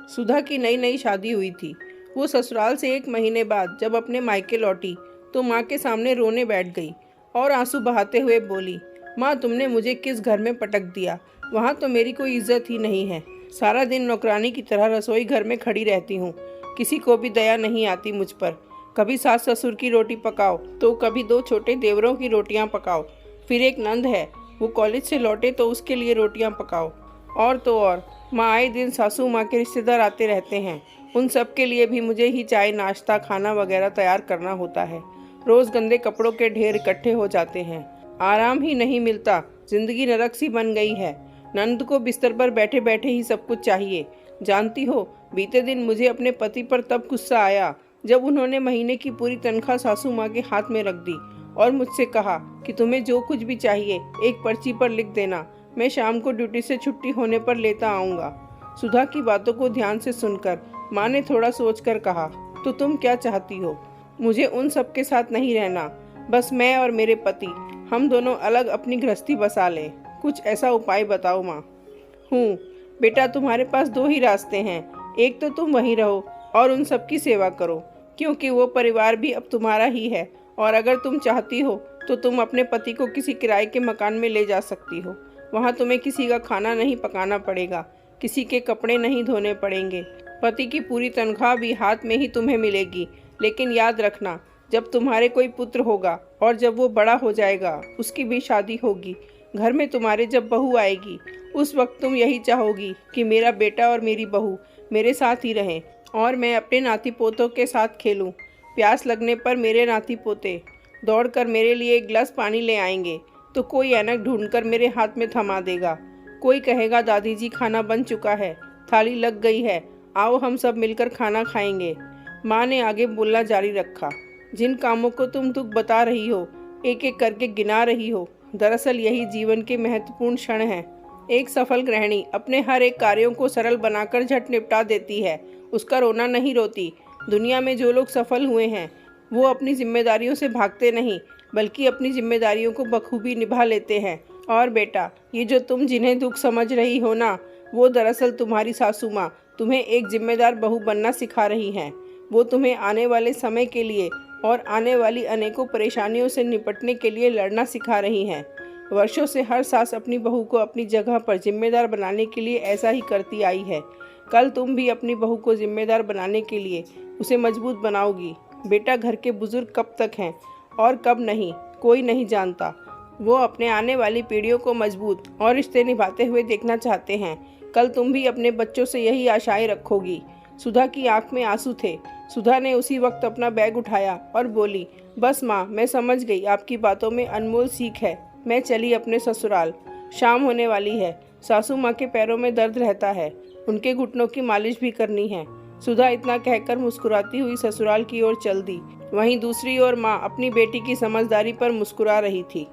सुधा की नई नई शादी हुई थी। वो ससुराल से 1 महीने बाद जब अपने मायके लौटी तो माँ के सामने रोने बैठ गई और आंसू बहाते हुए बोली, माँ तुमने मुझे किस घर में पटक दिया। वहाँ तो मेरी कोई इज्जत ही नहीं है। सारा दिन नौकरानी की तरह रसोई घर में खड़ी रहती हूँ। किसी को भी दया नहीं आती मुझ पर। कभी सास ससुर की रोटी पकाओ तो कभी 2 छोटे देवरों की रोटियाँ पकाओ। फिर एक नंद है, वो कॉलेज से लौटे तो उसके लिए रोटियाँ पकाओ। और तो और माँ आए दिन सासू माँ के रिश्तेदार आते रहते हैं। उन सब के लिए भी मुझे ही चाय नाश्ता खाना वगैरह तैयार करना होता है। रोज़ गंदे कपड़ों के ढेर इकट्ठे हो जाते हैं। आराम ही नहीं मिलता। जिंदगी नरक सी बन गई है। नंद को बिस्तर पर बैठे बैठे ही सब कुछ चाहिए। जानती हो, बीते दिन मुझे अपने पति पर तब गुस्सा आया जब उन्होंने महीने की पूरी तनख्वाह सासू माँ के हाथ में रख दी और मुझसे कहा कि तुम्हें जो कुछ भी चाहिए एक पर्ची पर लिख देना, मैं शाम को ड्यूटी से छुट्टी होने पर लेता आऊँगा। सुधा की बातों को ध्यान से सुनकर माँ ने थोड़ा सोचकर कहा, तो तुम क्या चाहती हो? मुझे उन सब के साथ नहीं रहना। बस मैं और मेरे पति, हम दोनों अलग अपनी गृहस्थी बसा लें। कुछ ऐसा उपाय बताओ माँ। बेटा, तुम्हारे पास 2 ही रास्ते हैं। एक तो तुम वहीं रहो और उन सब की सेवा करो, क्योंकि वो परिवार भी अब तुम्हारा ही है। और अगर तुम चाहती हो तो तुम अपने पति को किसी किराए के मकान में ले जा सकती हो। वहाँ तुम्हें किसी का खाना नहीं पकाना पड़ेगा, किसी के कपड़े नहीं धोने पड़ेंगे। पति की पूरी तनख्वाह भी हाथ में ही तुम्हें मिलेगी। लेकिन याद रखना, जब तुम्हारे कोई पुत्र होगा और जब वो बड़ा हो जाएगा, उसकी भी शादी होगी, घर में तुम्हारे जब बहू आएगी, उस वक्त तुम यही चाहोगी कि मेरा बेटा और मेरी बहू मेरे साथ ही रहें और मैं अपने नाती पोतों के साथ खेलूं। प्यास लगने पर मेरे नाती पोते दौड़कर मेरे लिए एक गिलास पानी ले आएंगे तो कोई ऐनक ढूंढकर मेरे हाथ में थमा देगा। कोई कहेगा, दादी जी खाना बन चुका है, थाली लग गई है, आओ हम सब मिलकर खाना खाएंगे। माँ ने आगे बोलना जारी रखा, जिन कामों को तुम दुख बता रही हो, एक एक करके गिना रही हो, दरअसल यही जीवन के महत्वपूर्ण क्षण हैं। एक सफल गृहिणी अपने हर एक कार्यों को सरल बनाकर झट निपटा देती है। उसका रोना नहीं रोती। दुनिया में जो लोग सफल हुए हैं वो अपनी जिम्मेदारियों से भागते नहीं, बल्कि अपनी जिम्मेदारियों को बखूबी निभा लेते हैं। और बेटा, ये जो तुम जिन्हें दुख समझ रही हो ना, वो दरअसल तुम्हारी सासू माँ तुम्हें एक जिम्मेदार बहू बनना सिखा रही हैं। वो तुम्हें आने वाले समय के लिए और आने वाली अनेकों परेशानियों से निपटने के लिए लड़ना सिखा रही हैं। वर्षों से हर सास अपनी बहू को अपनी जगह पर जिम्मेदार बनाने के लिए ऐसा ही करती आई है। कल तुम भी अपनी बहू को जिम्मेदार बनाने के लिए उसे मजबूत बनाओगी। बेटा, घर के बुजुर्ग कब तक हैं और कब नहीं, कोई नहीं जानता। वो अपने आने वाली पीढ़ियों को मजबूत और रिश्ते निभाते हुए देखना चाहते हैं। कल तुम भी अपने बच्चों से यही आशाएं रखोगी। सुधा की आंख में आंसू थे। सुधा ने उसी वक्त अपना बैग उठाया और बोली, बस माँ, मैं समझ गई, आपकी बातों में अनमोल सीख है। मैं चली अपने ससुराल। शाम होने वाली है। सासू माँ के पैरों में दर्द रहता है, उनके घुटनों की मालिश भी करनी है। सुधा इतना कहकर मुस्कुराती हुई ससुराल की ओर चल दी। वहीं दूसरी ओर माँ अपनी बेटी की समझदारी पर मुस्कुरा रही थी।